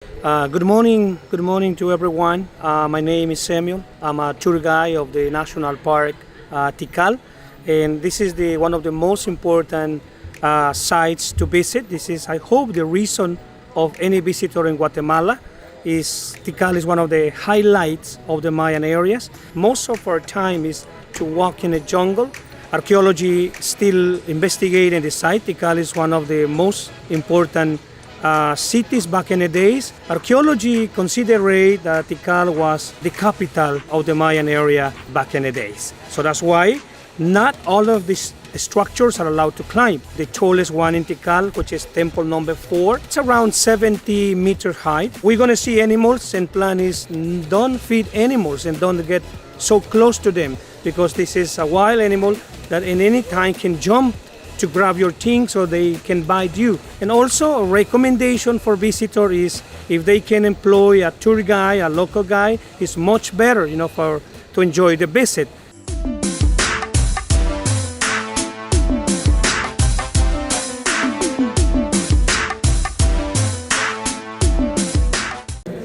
Good morning to everyone. My name is Samuel. I'm a tour guide of the National Park Tikal, and this is one of the most important sites to visit. This is, I hope, the reason of any visitor in Guatemala. Tikal is one of the highlights of the Mayan areas. Most of our time is to walk in the jungle. Archaeology still investigating the site. Tikal is one of the most important cities back in the days. Archaeology considered that Tikal was the capital of the Mayan area back in the days. So that's why not all of these structures are allowed to climb. The tallest one in Tikal, which is Templo IV, it's around 70 meters high. We're going to see animals, and plan is don't feed animals and don't get so close to them, because this is a wild animal that in any time can jump to grab your things so they can bite you. And also a recommendation for visitor is if they can employ a tour guide, a local guy, is much better, to enjoy the visit.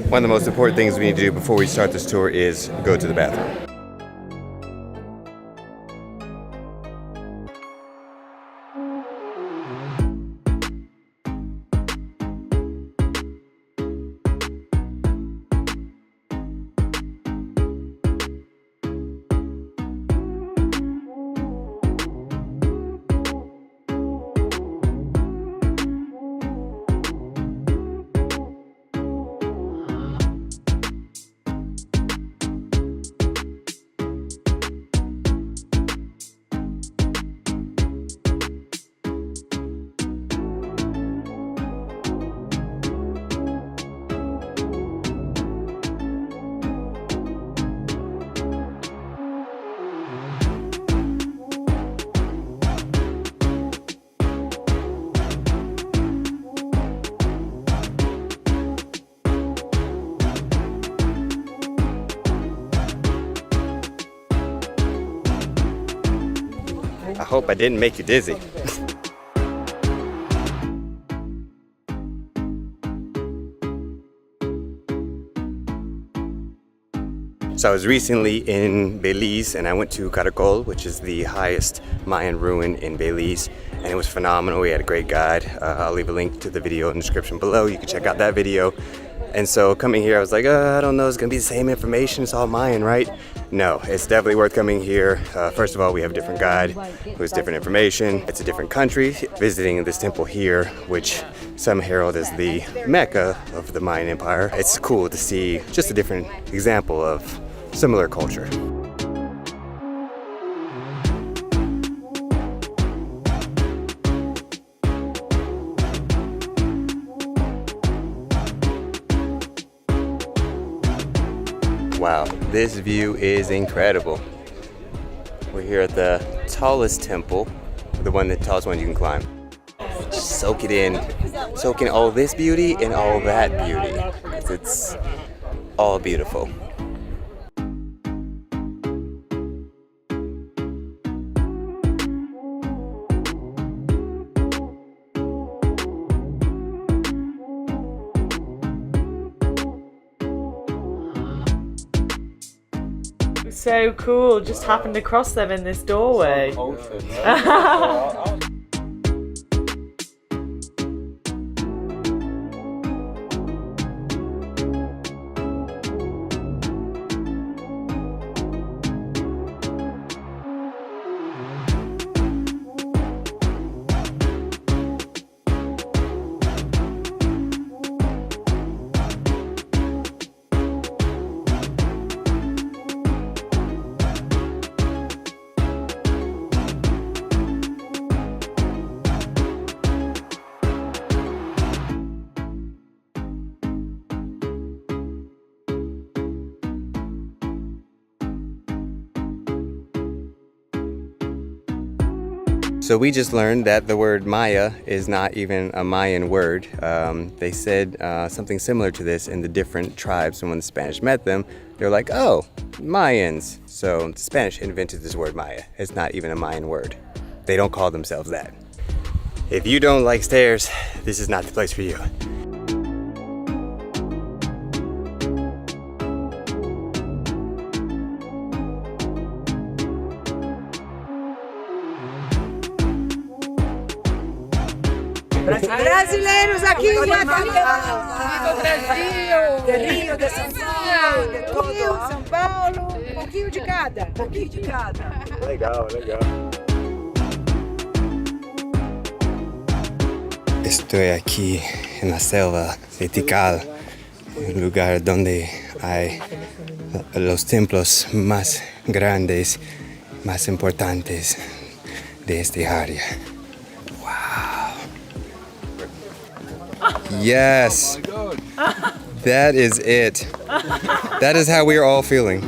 One of the most important things we need to do before we start this tour is go to the bathroom. I hope I didn't make you dizzy. So I was recently in Belize and I went to Carson, which is the highest Mayan ruin in Belize, and it was phenomenal. We had a great guide. I'll leave a link to the video in the description below. You can check out that video. And so coming here, I was like, I don't know, it's gonna be the same information, it's all Mayan, right? No, it's definitely worth coming here. First of all, we have a different guide who has different information. It's a different country. Visiting this temple here, which some herald as the Mecca of the Mayan Empire. It's cool to see just a different example of similar culture. Wow, this view is incredible. We're here at the tallest temple, the tallest one you can climb. Just soak it in, soak in all this beauty and all that beauty. It's all beautiful. So cool, just happened to cross them in this doorway. So we just learned that the word Maya is not even a Mayan word. They said something similar to this in the different tribes, and when the Spanish met them, they're like, oh, Mayans. So the Spanish invented this word Maya. It's not even a Mayan word. They don't call themselves that. If you don't like stairs, this is not the place for you. Brasileiros aqui em Guatemala. Do Brasil. De Rio, de São Paulo. De todo. São Paulo. Um pouquinho de cada. Um pouquinho de cada. Legal, legal. Estoy aquí en la selva de Tikal, un lugar donde hay los templos más grandes, más importantes de este área. Wow. Yes. That is it. That is how we are all feeling.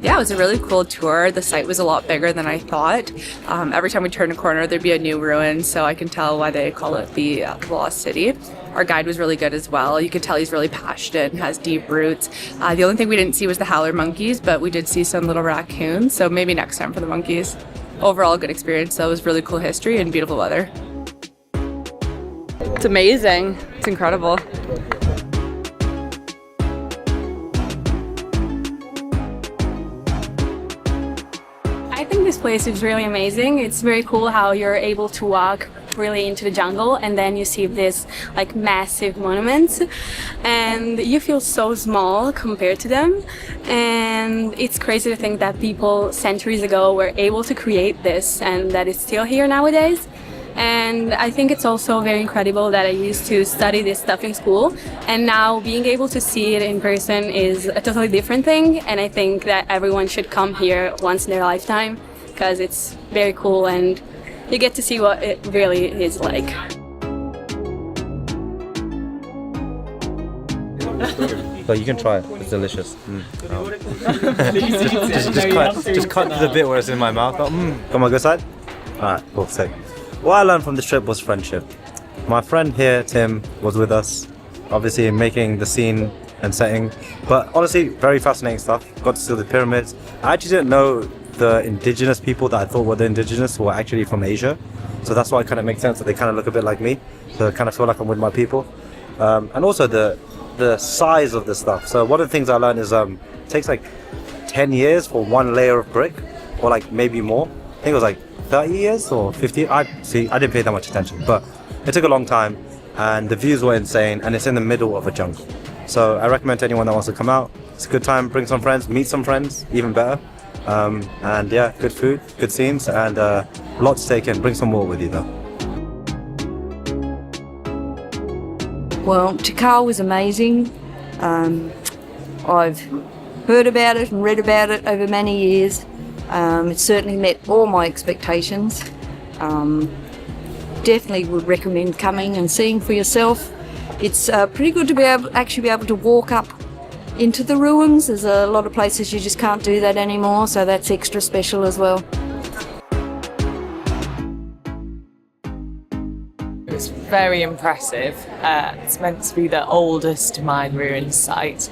Yeah, it was a really cool tour. The site was a lot bigger than I thought. Every time we turned a corner, there'd be a new ruin, so I can tell why they call it the Lost City. Our guide was really good as well. You could tell he's really passionate and has deep roots. The only thing we didn't see was the howler monkeys, but we did see some little raccoons, so maybe next time for the monkeys. Overall, good experience. So it was really cool history and beautiful weather. It's amazing. It's incredible. I think this place is really amazing. It's very cool how you're able to walk really into the jungle and then you see this like massive monuments and you feel so small compared to them, and it's crazy to think that people centuries ago were able to create this and that it's still here nowadays. And I think it's also very incredible that I used to study this stuff in school, and now being able to see it in person is a totally different thing, and I think that everyone should come here once in their lifetime because it's very cool and you get to see what it really is like. So you can try it, it's delicious. Just cut the bit where it's in my mouth. Got my good side? Alright, cool, sick. What I learned from this trip was friendship. My friend here, Tim, was with us, obviously making the scene and setting, but honestly, very fascinating stuff. Got to see the pyramids. I actually didn't know the indigenous people that I thought were the indigenous were actually from Asia, so that's why it kind of makes sense that they kind of look a bit like me, so I kind of feel like I'm with my people. And also the size of the stuff. So one of the things I learned is it takes like 10 years for one layer of brick, or like maybe more. I think it was like 30 years or 50. I didn't pay that much attention, but it took a long time and the views were insane, and it's in the middle of a jungle. So I recommend to anyone that wants to come out. It's a good time, bring some friends, meet some friends, even better. And yeah, good food, good scenes, and lots to take in. Bring some more with you though. Well, Tikal was amazing. I've heard about it and read about it over many years. It certainly met all my expectations. Definitely would recommend coming and seeing for yourself. It's pretty good to be able to walk up into the ruins. There's a lot of places you just can't do that anymore, so that's extra special as well. It was very impressive. It's meant to be the oldest Mayan ruins site,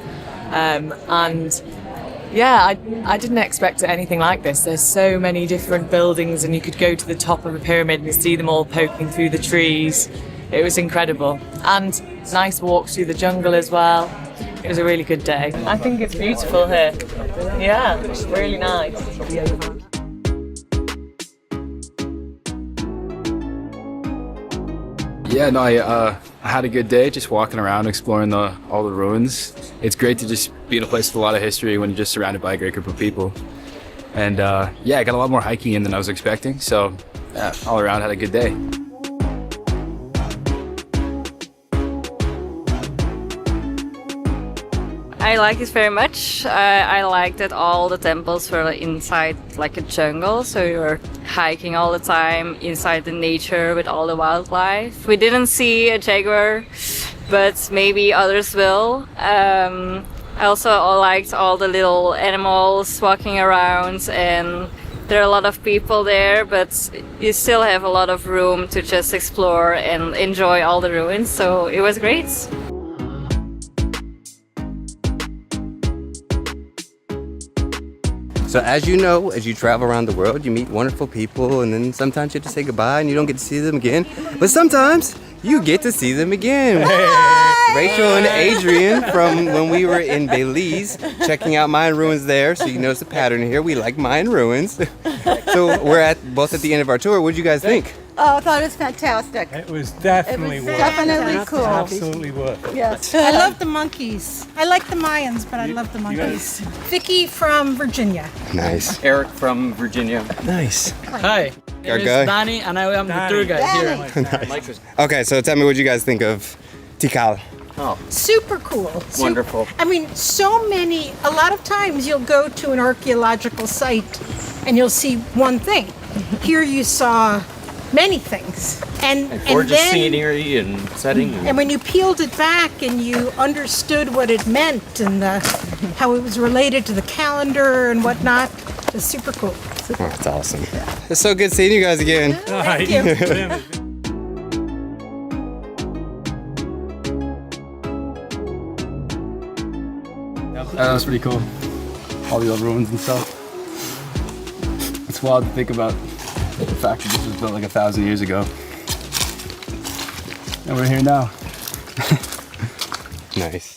and yeah, I didn't expect anything like this. There's so many different buildings and you could go to the top of a pyramid and see them all poking through the trees. It was incredible, and nice walks through the jungle as well. It was a really good day. I think it's beautiful here. Yeah, it's really nice. Yeah, no, I had a good day just walking around, exploring all the ruins. It's great to just be in a place with a lot of history when you're just surrounded by a great group of people. And yeah, I got a lot more hiking in than I was expecting, so yeah, all around had a good day. I like it very much. I like that all the temples were inside like a jungle, so you're hiking all the time inside the nature with all the wildlife. We didn't see a jaguar, but maybe others will. I also liked all the little animals walking around, and there are a lot of people there, but you still have a lot of room to just explore and enjoy all the ruins, so it was great. So as you know, as you travel around the world, you meet wonderful people, and then sometimes you have to say goodbye and you don't get to see them again. But sometimes you get to see them again. Hey. Rachel and Adrian from when we were in Belize, checking out Mayan ruins there. So you notice the pattern here. We like Mayan ruins. So we're both at the end of our tour. What did you guys think? Oh, I thought it was fantastic. It was definitely worth it. Definitely cool. Absolutely worth it. Yes. I love the monkeys. I like the Mayans, but I love the monkeys. Vicky from Virginia. Nice. Eric from Virginia. Nice. Hi, my name is Danny, and I am the tour guide here. Nice. Okay, so tell me what you guys think of Tikal. Super cool. Wonderful. I mean, a lot of times you'll go to an archaeological site and you'll see one thing. Here you saw many things. And Gorgeous then, scenery and setting. and when you peeled it back and you understood what it meant and how it was related to the calendar and whatnot, it was super cool. Oh, that's awesome. It's so good seeing you guys again. Thank you. That was pretty cool. All the old ruins and stuff. It's wild to think about the fact that this was built like 1,000 years ago. And we're here now. Nice.